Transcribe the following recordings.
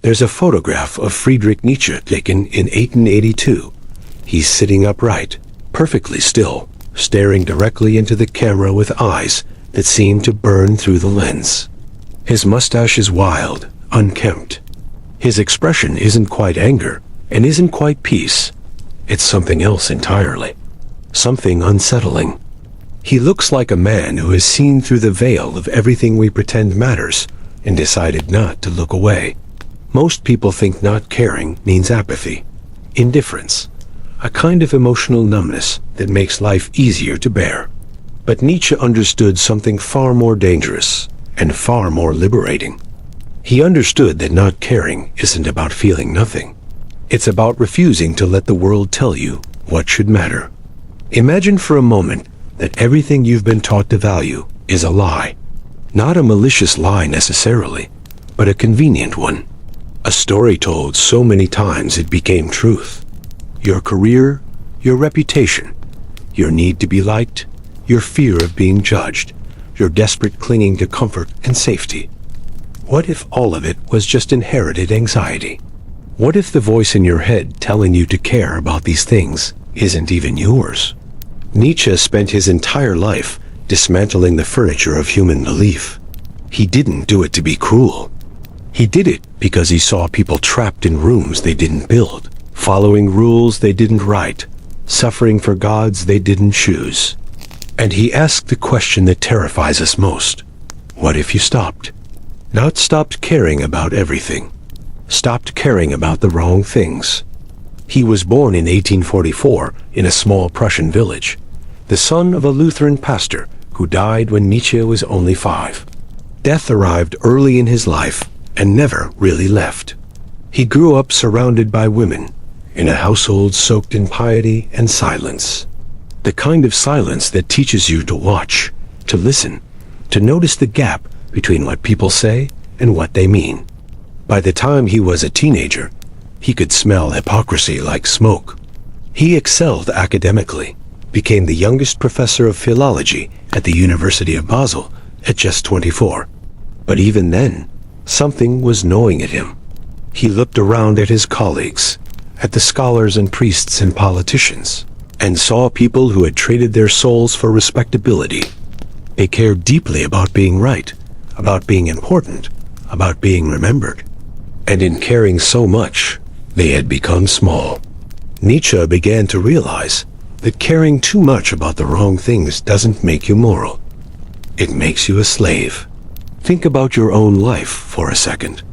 There's a photograph of Friedrich Nietzsche taken in 1882. He's sitting upright, perfectly still, staring directly into the camera with eyes that seem to burn through the lens. His mustache is wild, unkempt. His expression isn't quite anger, and isn't quite peace. It's something else entirely. Something unsettling. He looks like a man who has seen through the veil of everything we pretend matters and decided not to look away. Most people think not caring means apathy, indifference, a kind of emotional numbness that makes life easier to bear. But Nietzsche understood something far more dangerous and far more liberating. He understood that not caring isn't about feeling nothing. It's about refusing to let the world tell you what should matter. Imagine for a moment that everything you've been taught to value is a lie. Not a malicious lie necessarily, but a convenient one. A story told so many times it became truth. Your career, your reputation, your need to be liked, your fear of being judged, your desperate clinging to comfort and safety. What if all of it was just inherited anxiety? What if the voice in your head telling you to care about these things isn't even yours? Nietzsche spent his entire life dismantling the furniture of human belief. He didn't do it to be cruel. He did it because he saw people trapped in rooms they didn't build, following rules they didn't write, suffering for gods they didn't choose. And he asked the question that terrifies us most. What if you stopped? Not stopped caring about everything. Stopped caring about the wrong things. He was born in 1844 in a small Prussian village, the son of a Lutheran pastor who died when Nietzsche was only 5. Death arrived early in his life and never really left. He grew up surrounded by women, in a household soaked in piety and silence. The kind of silence that teaches you to watch, to listen, to notice the gap between what people say and what they mean. By the time he was a teenager, he could smell hypocrisy like smoke. He excelled academically, became the youngest professor of philology at the University of Basel at just 24. But even then, something was gnawing at him. He looked around at his colleagues, at the scholars and priests and politicians, and saw people who had traded their souls for respectability. They cared deeply about being right, about being important, about being remembered. And in caring so much, they had become small. Nietzsche began to realize that caring too much about the wrong things doesn't make you moral. It makes you a slave. Think about your own life for a second.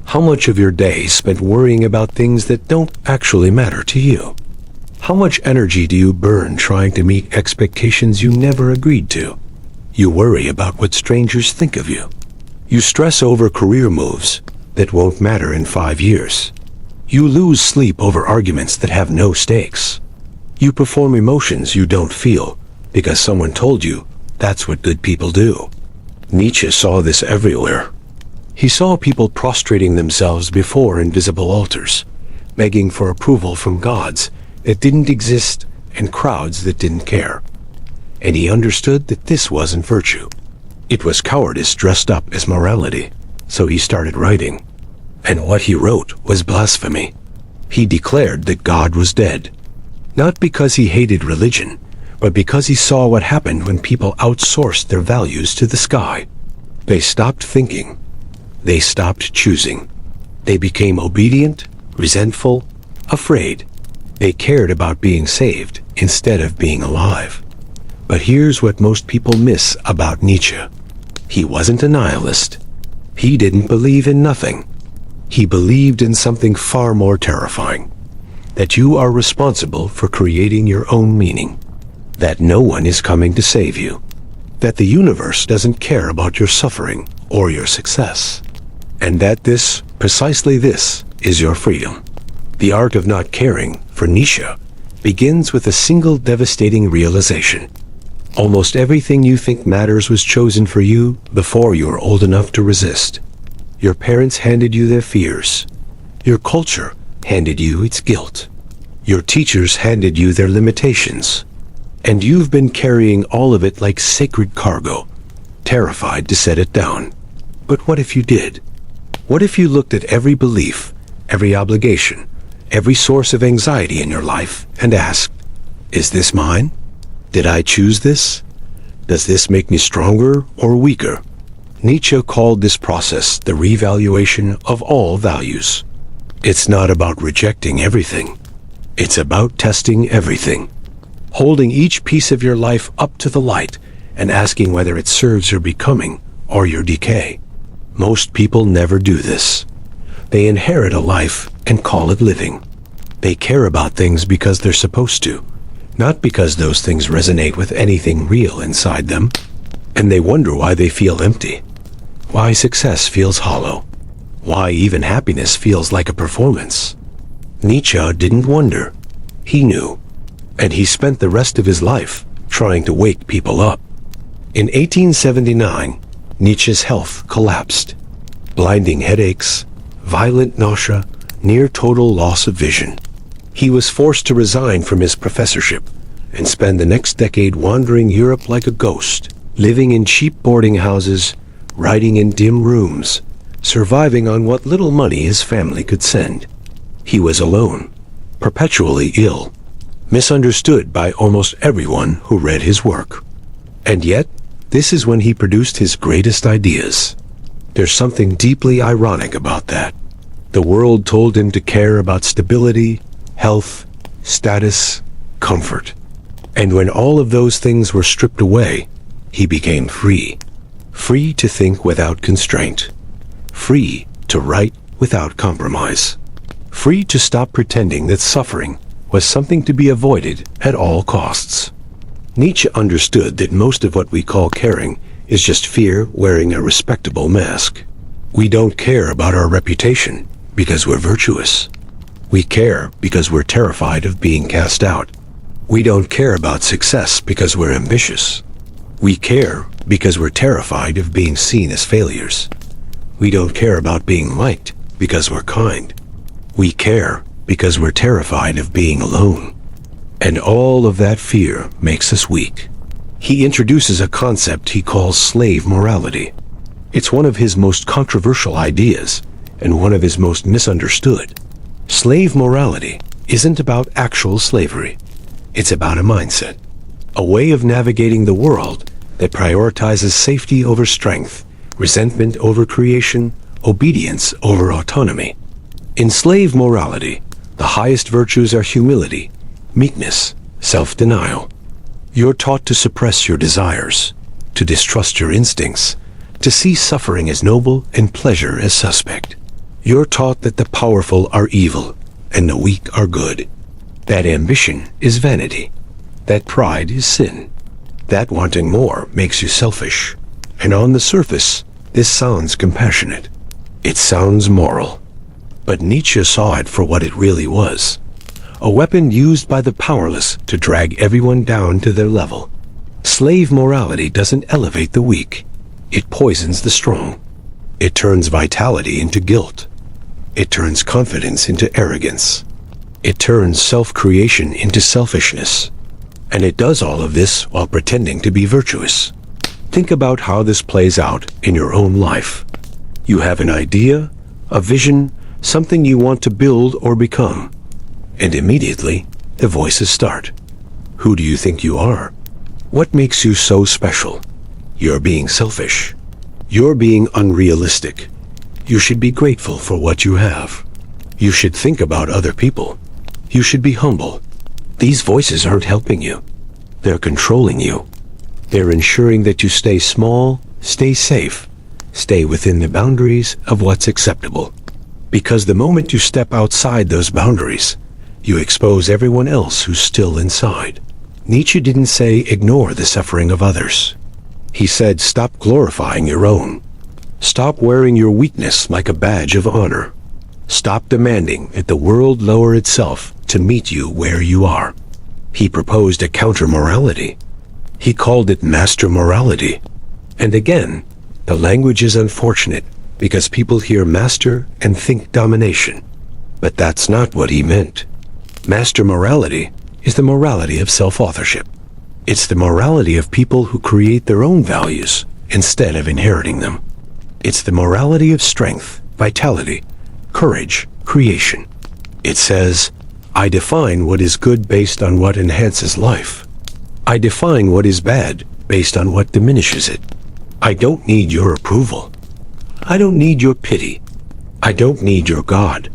How much of your day is spent worrying about things that don't actually matter to you? How much energy do you burn trying to meet expectations you never agreed to? You worry about what strangers think of you. You stress over career moves that won't matter in 5 years. You lose sleep over arguments that have no stakes. You perform emotions you don't feel because someone told you that's what good people do. Nietzsche saw this everywhere. He saw people prostrating themselves before invisible altars, begging for approval from gods that didn't exist and crowds that didn't care. And he understood that this wasn't virtue. It was cowardice dressed up as morality. So he started writing. And what he wrote was blasphemy. He declared that God was dead. Not because he hated religion, but because he saw what happened when people outsourced their values to the sky. They stopped thinking. They stopped choosing. They became obedient, resentful, afraid. They cared about being saved instead of being alive. But here's what most people miss about Nietzsche. He wasn't a nihilist. He didn't believe in nothing. He believed in something far more terrifying. That you are responsible for creating your own meaning. That no one is coming to save you. That the universe doesn't care about your suffering or your success. And that this, precisely this, is your freedom. The art of not caring, for Nietzsche, begins with a single devastating realization. Almost everything you think matters was chosen for you before you were old enough to resist. Your parents handed you their fears. Your culture handed you its guilt. Your teachers handed you their limitations. And you've been carrying all of it like sacred cargo, terrified to set it down. But what if you did? What if you looked at every belief, every obligation, every source of anxiety in your life and asked, is this mine? Did I choose this? Does this make me stronger or weaker? Nietzsche called this process the revaluation of all values. It's not about rejecting everything. It's about testing everything. Holding each piece of your life up to the light and asking whether it serves your becoming or your decay. Most people never do this. They inherit a life and call it living. They care about things because they're supposed to, not because those things resonate with anything real inside them. And they wonder why they feel empty, why success feels hollow, why even happiness feels like a performance. Nietzsche didn't wonder. He knew. And he spent the rest of his life trying to wake people up. In 1879, Nietzsche's health collapsed. Blinding headaches, violent nausea, near total loss of vision. He was forced to resign from his professorship and spend the next decade wandering Europe like a ghost, living in cheap boarding houses, writing in dim rooms, surviving on what little money his family could send. He was alone, perpetually ill, misunderstood by almost everyone who read his work. And yet, this is when he produced his greatest ideas. There's something deeply ironic about that. The world told him to care about stability, health, status, comfort. And when all of those things were stripped away, he became free. Free to think without constraint. Free to write without compromise. Free to stop pretending that suffering was something to be avoided at all costs. Nietzsche understood that most of what we call caring is just fear wearing a respectable mask. We don't care about our reputation because we're virtuous. We care because we're terrified of being cast out. We don't care about success because we're ambitious. We care because we're terrified of being seen as failures. We don't care about being liked because we're kind. We care because we're terrified of being alone. And all of that fear makes us weak. He introduces a concept he calls slave morality. It's one of his most controversial ideas and one of his most misunderstood. Slave morality isn't about actual slavery. It's about a mindset, a way of navigating the world that prioritizes safety over strength, resentment over creation, obedience over autonomy. In slave morality, the highest virtues are humility, meekness, self-denial. You're taught to suppress your desires, to distrust your instincts, to see suffering as noble and pleasure as suspect. You're taught that the powerful are evil and the weak are good, that ambition is vanity, that pride is sin, that wanting more makes you selfish. And on the surface, this sounds compassionate. It sounds moral. But Nietzsche saw it for what it really was. A weapon used by the powerless to drag everyone down to their level. Slave morality doesn't elevate the weak. It poisons the strong. It turns vitality into guilt. It turns confidence into arrogance. It turns self-creation into selfishness. And it does all of this while pretending to be virtuous. Think about how this plays out in your own life. You have an idea, a vision, something you want to build or become. And immediately, the voices start. Who do you think you are? What makes you so special? You're being selfish. You're being unrealistic. You should be grateful for what you have. You should think about other people. You should be humble. These voices aren't helping you. They're controlling you. They're ensuring that you stay small, stay safe, stay within the boundaries of what's acceptable. Because the moment you step outside those boundaries, you expose everyone else who's still inside. Nietzsche didn't say ignore the suffering of others. He said stop glorifying your own. Stop wearing your weakness like a badge of honor. Stop demanding that the world lower itself to meet you where you are. He proposed a counter-morality. He called it master morality. And again, the language is unfortunate because people hear master and think domination. But that's not what he meant. Master morality is the morality of self-authorship. It's the morality of people who create their own values instead of inheriting them. It's the morality of strength vitality, courage, creation. It says, I define what is good based on what enhances life. I define what is bad based on what diminishes it. I don't need your approval. I don't need your pity. I don't need your God.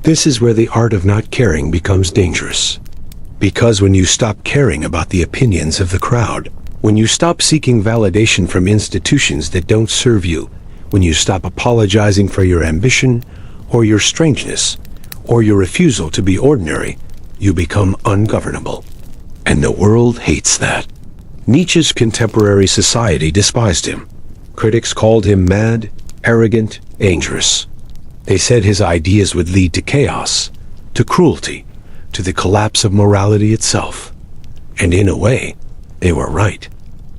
This is where the art of not caring becomes dangerous. Because when you stop caring about the opinions of the crowd, when you stop seeking validation from institutions that don't serve you, when you stop apologizing for your ambition, or your strangeness, or your refusal to be ordinary, you become ungovernable. And the world hates that. Nietzsche's contemporary society despised him. Critics called him mad, arrogant, dangerous. They said his ideas would lead to chaos, to cruelty, to the collapse of morality itself. And in a way, they were right.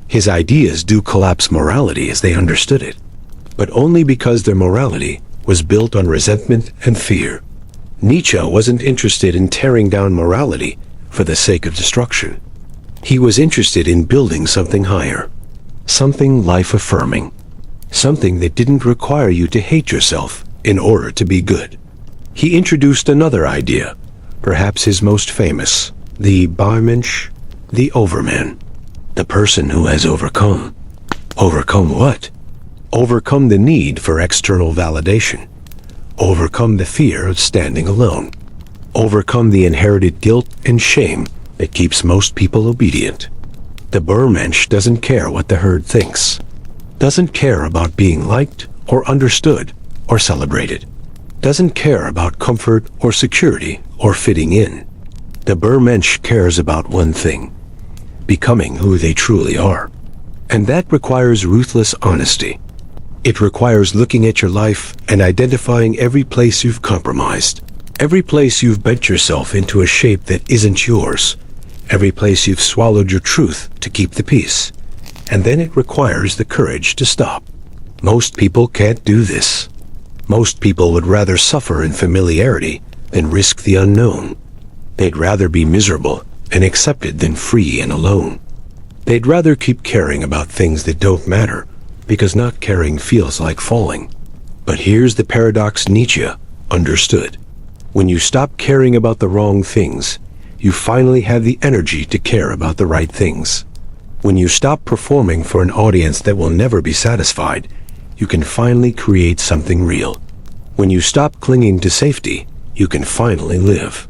His ideas do collapse morality as they understood it, but only because their morality was built on resentment and fear. Nietzsche wasn't interested in tearing down morality for the sake of destruction. He was interested in building something higher, something life-affirming, something that didn't require you to hate yourself in order to be good. He introduced another idea, perhaps his most famous, the Barmensch, the overman, the person who has overcome. Overcome what? Overcome the need for external validation. Overcome the fear of standing alone. Overcome the inherited guilt and shame that keeps most people obedient. The Barmensch doesn't care what the herd thinks, doesn't care about being liked or understood or celebrated, doesn't care about comfort or security or fitting in. The Barmensch cares about one thing, becoming who they truly are. And that requires ruthless honesty. It requires looking at your life and identifying every place you've compromised, every place you've bent yourself into a shape that isn't yours, every place you've swallowed your truth to keep the peace. And then it requires the courage to stop. Most people can't do this. Most people would rather suffer in familiarity than risk the unknown. They'd rather be miserable and accepted than free and alone. They'd rather keep caring about things that don't matter, because not caring feels like falling. But here's the paradox Nietzsche understood. When you stop caring about the wrong things, you finally have the energy to care about the right things. When you stop performing for an audience that will never be satisfied, you can finally create something real. When you stop clinging to safety, you can finally live.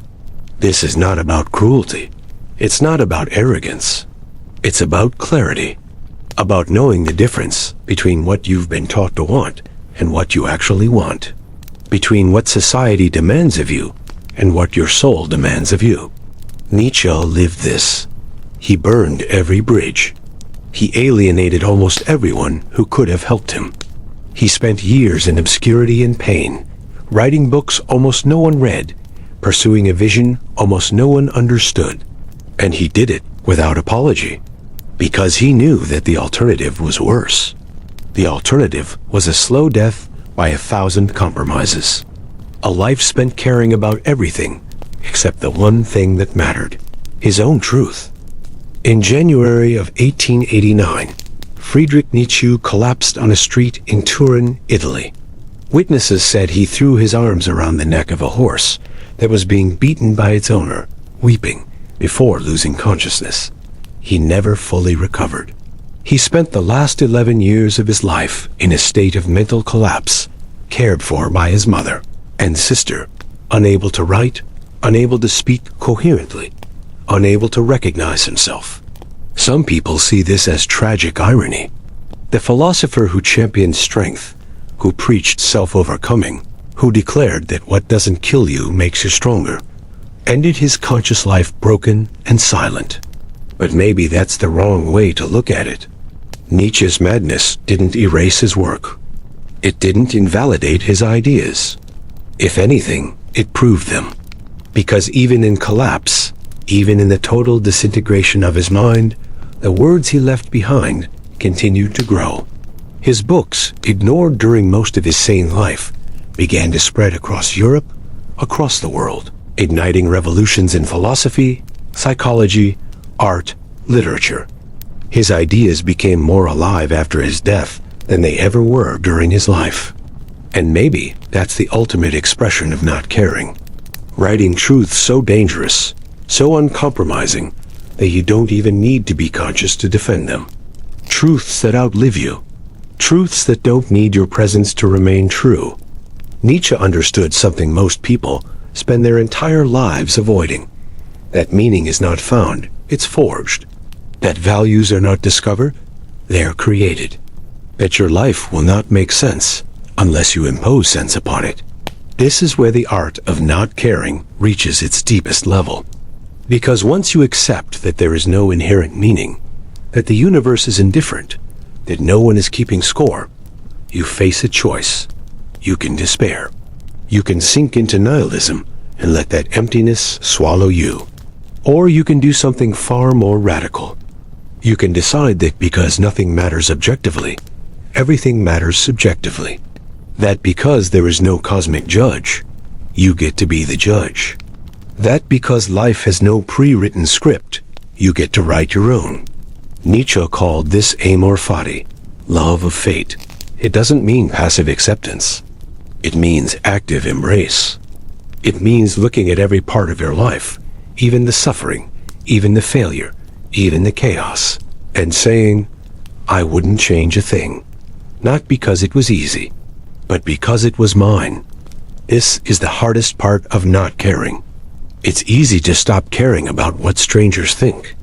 This is not about cruelty. It's not about arrogance. It's about clarity. About knowing the difference between what you've been taught to want and what you actually want. Between what society demands of you and what your soul demands of you. Nietzsche lived this. He burned every bridge. He alienated almost everyone who could have helped him. He spent years in obscurity and pain, writing books almost no one read, pursuing a vision almost no one understood. And he did it without apology, because he knew that the alternative was worse. The alternative was a slow death by 1,000 compromises. A life spent caring about everything except the one thing that mattered, his own truth. In January of 1889, Friedrich Nietzsche collapsed on a street in Turin, Italy. Witnesses said he threw his arms around the neck of a horse that was being beaten by its owner, weeping, before losing consciousness. He never fully recovered. He spent the last 11 years of his life in a state of mental collapse, cared for by his mother and sister, unable to write, unable to speak coherently, unable to recognize himself. Some people see this as tragic irony. The philosopher who championed strength, who preached self-overcoming, who declared that what doesn't kill you makes you stronger, ended his conscious life broken and silent. But maybe that's the wrong way to look at it. Nietzsche's madness didn't erase his work. It didn't invalidate his ideas. If anything, it proved them. Because even in collapse, even in the total disintegration of his mind, the words he left behind continued to grow. His books, ignored during most of his sane life, began to spread across Europe, across the world, igniting revolutions in philosophy, psychology, art, literature. His ideas became more alive after his death than they ever were during his life. And maybe that's the ultimate expression of not caring. Writing truths so dangerous, so uncompromising, that you don't even need to be conscious to defend them. Truths that outlive you. Truths that don't need your presence to remain true. Nietzsche understood something most people spend their entire lives avoiding. That meaning is not found, it's forged. That values are not discovered, they are created. That your life will not make sense unless you impose sense upon it. This is where the art of not caring reaches its deepest level. Because once you accept that there is no inherent meaning, that the universe is indifferent, that no one is keeping score, you face a choice. You can despair. You can sink into nihilism and let that emptiness swallow you. Or you can do something far more radical. You can decide that because nothing matters objectively, everything matters subjectively. That because there is no cosmic judge, you get to be the judge. That because life has no pre-written script, you get to write your own. Nietzsche called this Amor Fati, love of fate. It doesn't mean passive acceptance. It means active embrace. It means looking at every part of your life, even the suffering, even the failure, even the chaos, and saying, I wouldn't change a thing. Not because it was easy, but because it was mine. This is the hardest part of not caring. It's easy to stop caring about what strangers think.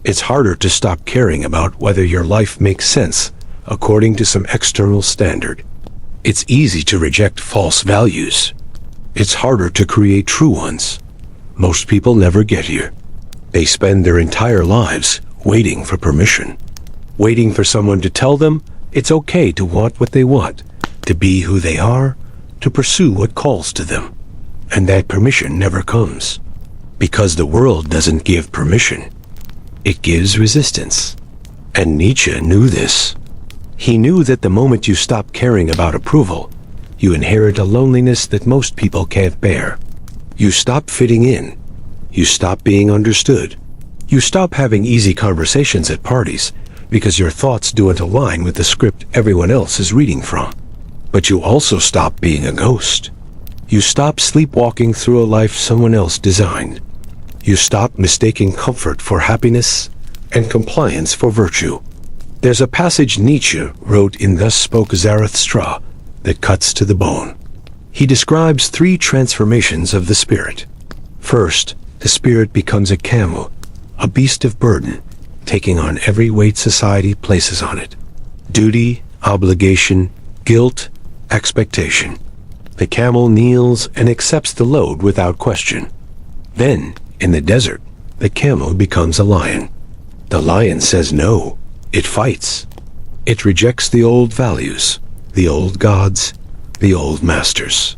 It's harder to stop caring about whether your life makes sense according to some external standard. It's easy to reject false values. It's harder to create true ones. Most people never get here. They spend their entire lives waiting for permission, waiting for someone to tell them it's okay to want what they want, to be who they are, to pursue what calls to them. And that permission never comes. Because the world doesn't give permission. It gives resistance. And Nietzsche knew this. He knew that the moment you stop caring about approval, you inherit a loneliness that most people can't bear. You stop fitting in. You stop being understood. You stop having easy conversations at parties because your thoughts don't align with the script everyone else is reading from. But you also stop being a ghost. You stop sleepwalking through a life someone else designed. You stop mistaking comfort for happiness and compliance for virtue. There's a passage Nietzsche wrote in Thus Spoke Zarathustra that cuts to the bone. He describes 3 transformations of the spirit. First, the spirit becomes a camel, a beast of burden, taking on every weight society places on it. Duty, obligation, guilt, expectation. The camel kneels and accepts the load without question. Then, in the desert, the camel becomes a lion. The lion says no. It fights. It rejects the old values, the old gods, the old masters.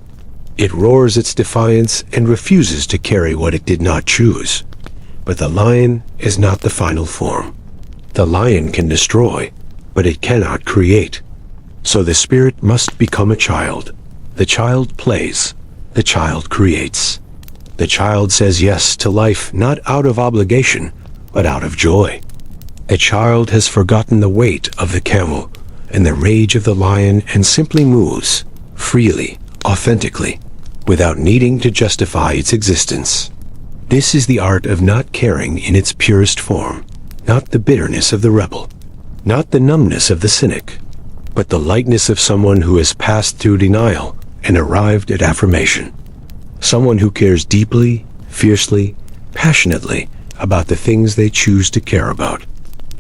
It roars its defiance and refuses to carry what it did not choose. But the lion is not the final form. The lion can destroy, but it cannot create. So the spirit must become a child. The child plays. The child creates. The child says yes to life not out of obligation, but out of joy. A child has forgotten the weight of the camel and the rage of the lion and simply moves, freely, authentically, without needing to justify its existence. This is the art of not caring in its purest form, not the bitterness of the rebel, not the numbness of the cynic, but the lightness of someone who has passed through denial and arrived at affirmation. Someone who cares deeply, fiercely, passionately about the things they choose to care about,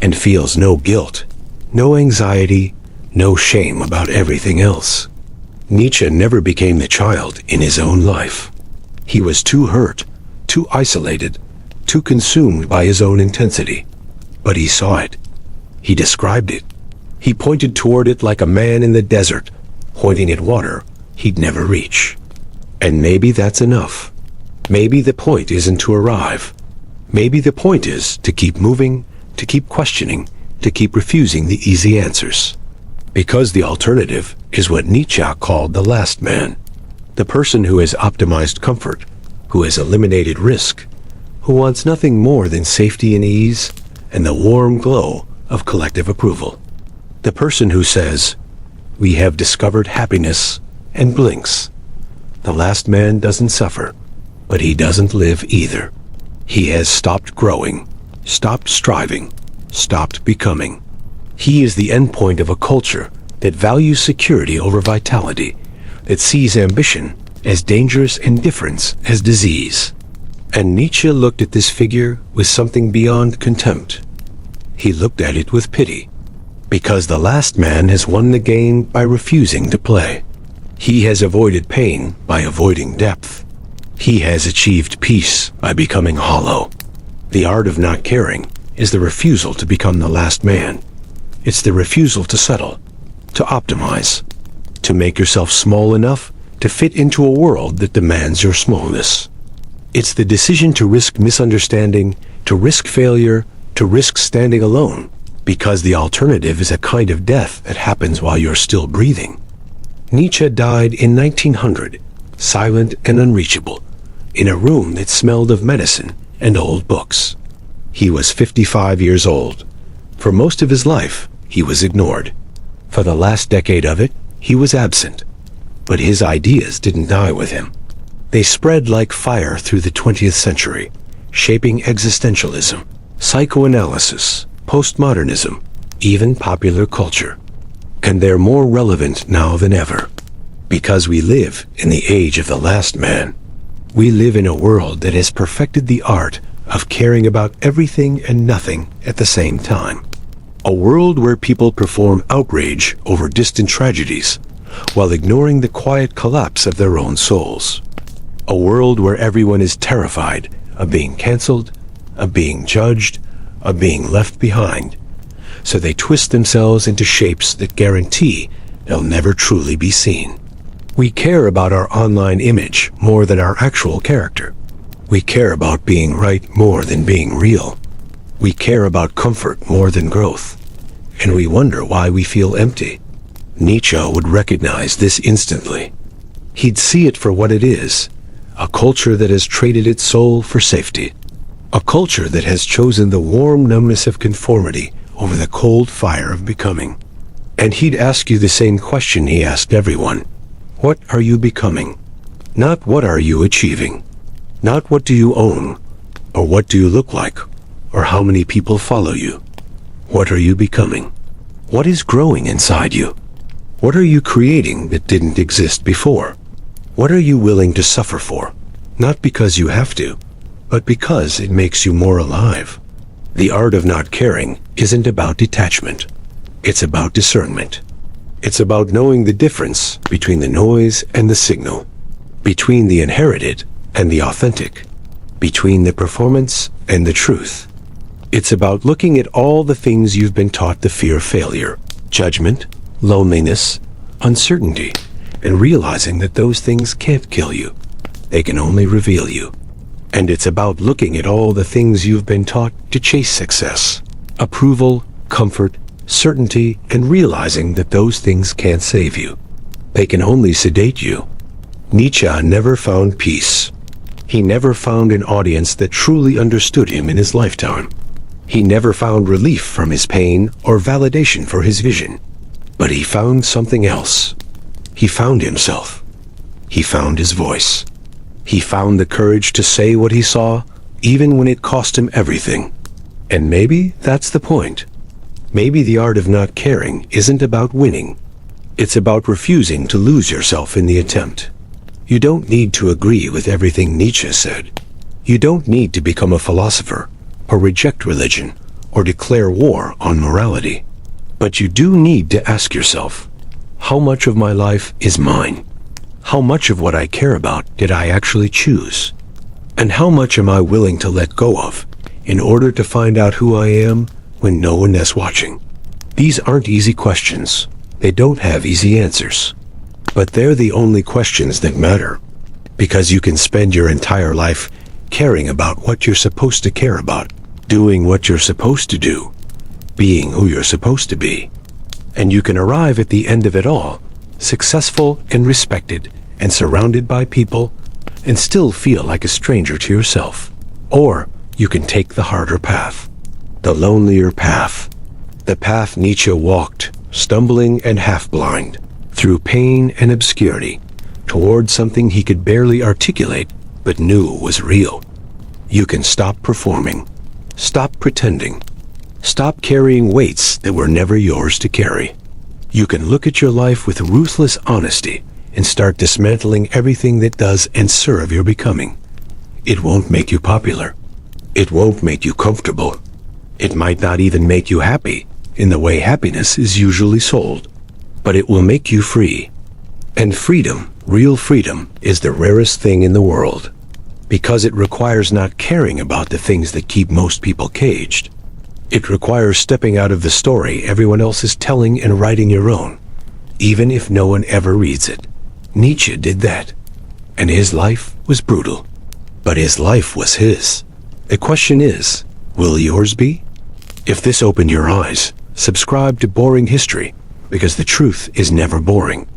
and feels no guilt, no anxiety, no shame about everything else. Nietzsche never became the child in his own life. He was too hurt, too isolated, too consumed by his own intensity. But he saw it. He described it. He pointed toward it like a man in the desert, pointing at water he'd never reach. And maybe that's enough. Maybe the point isn't to arrive. Maybe the point is to keep moving, to keep questioning, to keep refusing the easy answers. Because the alternative is what Nietzsche called the last man. The person who has optimized comfort, who has eliminated risk, who wants nothing more than safety and ease and the warm glow of collective approval. The person who says, we have discovered happiness, and blinks. The last man doesn't suffer, but he doesn't live either. He has stopped growing, stopped striving, stopped becoming. He is the endpoint of a culture that values security over vitality, that sees ambition as dangerous and difference as disease. And Nietzsche looked at this figure with something beyond contempt. He looked at it with pity, because the last man has won the game by refusing to play. He has avoided pain by avoiding depth. He has achieved peace by becoming hollow. The art of not caring is the refusal to become the last man. It's the refusal to settle, to optimize, to make yourself small enough to fit into a world that demands your smallness. It's the decision to risk misunderstanding, to risk failure, to risk standing alone, because the alternative is a kind of death that happens while you're still breathing. Nietzsche died in 1900, silent and unreachable, in a room that smelled of medicine and old books. He was 55 years old. For most of his life, he was ignored. For the last decade of it, he was absent. But his ideas didn't die with him. They spread like fire through the 20th century, shaping existentialism, psychoanalysis, postmodernism, even popular culture. And they're more relevant now than ever, because we live in the age of the last man. We live in a world that has perfected the art of caring about everything and nothing at the same time. A world where people perform outrage over distant tragedies, while ignoring the quiet collapse of their own souls. A world where everyone is terrified of being cancelled, of being judged, of being left behind. So they twist themselves into shapes that guarantee they'll never truly be seen. We care about our online image more than our actual character. We care about being right more than being real. We care about comfort more than growth. And we wonder why we feel empty. Nietzsche would recognize this instantly. He'd see it for what it is, a culture that has traded its soul for safety. A culture that has chosen the warm numbness of conformity over the cold fire of becoming. And he'd ask you the same question he asked everyone. What are you becoming? Not what are you achieving? Not what do you own, or what do you look like, or how many people follow you. What are you becoming? What is growing inside you? What are you creating that didn't exist before? What are you willing to suffer for? Not because you have to, but because it makes you more alive. The art of not caring isn't about detachment. It's about discernment. It's about knowing the difference between the noise and the signal, between the inherited and the authentic, between the performance and the truth. It's about looking at all the things you've been taught to fear: failure, judgment, loneliness, uncertainty, and realizing that those things can't kill you. They can only reveal you. And it's about looking at all the things you've been taught to chase: success, approval, comfort, certainty, and realizing that those things can't save you. They can only sedate you. Nietzsche never found peace. He never found an audience that truly understood him in his lifetime. He never found relief from his pain or validation for his vision. But he found something else. He found himself. He found his voice. He found the courage to say what he saw, even when it cost him everything. And maybe that's the point. Maybe the art of not caring isn't about winning. It's about refusing to lose yourself in the attempt. You don't need to agree with everything Nietzsche said. You don't need to become a philosopher, or reject religion, or declare war on morality. But you do need to ask yourself, how much of my life is mine? How much of what I care about did I actually choose? And how much am I willing to let go of in order to find out who I am when no one is watching? These aren't easy questions. They don't have easy answers. But they're the only questions that matter, because you can spend your entire life caring about what you're supposed to care about, doing what you're supposed to do, being who you're supposed to be. And you can arrive at the end of it all, successful and respected and surrounded by people, and still feel like a stranger to yourself. Or you can take the harder path, the lonelier path, the path Nietzsche walked, stumbling and half blind, through pain and obscurity, toward something he could barely articulate but knew was real. You can stop performing, stop pretending, stop carrying weights that were never yours to carry. You can look at your life with ruthless honesty and start dismantling everything that does and serve your becoming. It won't make you popular. It won't make you comfortable. It might not even make you happy in the way happiness is usually sold, but it will make you free. And freedom, real freedom, is the rarest thing in the world, because it requires not caring about the things that keep most people caged. It requires stepping out of the story everyone else is telling and writing your own, even if no one ever reads it. Nietzsche did that, and his life was brutal, but his life was his. The question is, will yours be? If this opened your eyes, subscribe to Boring History, because the truth is never boring.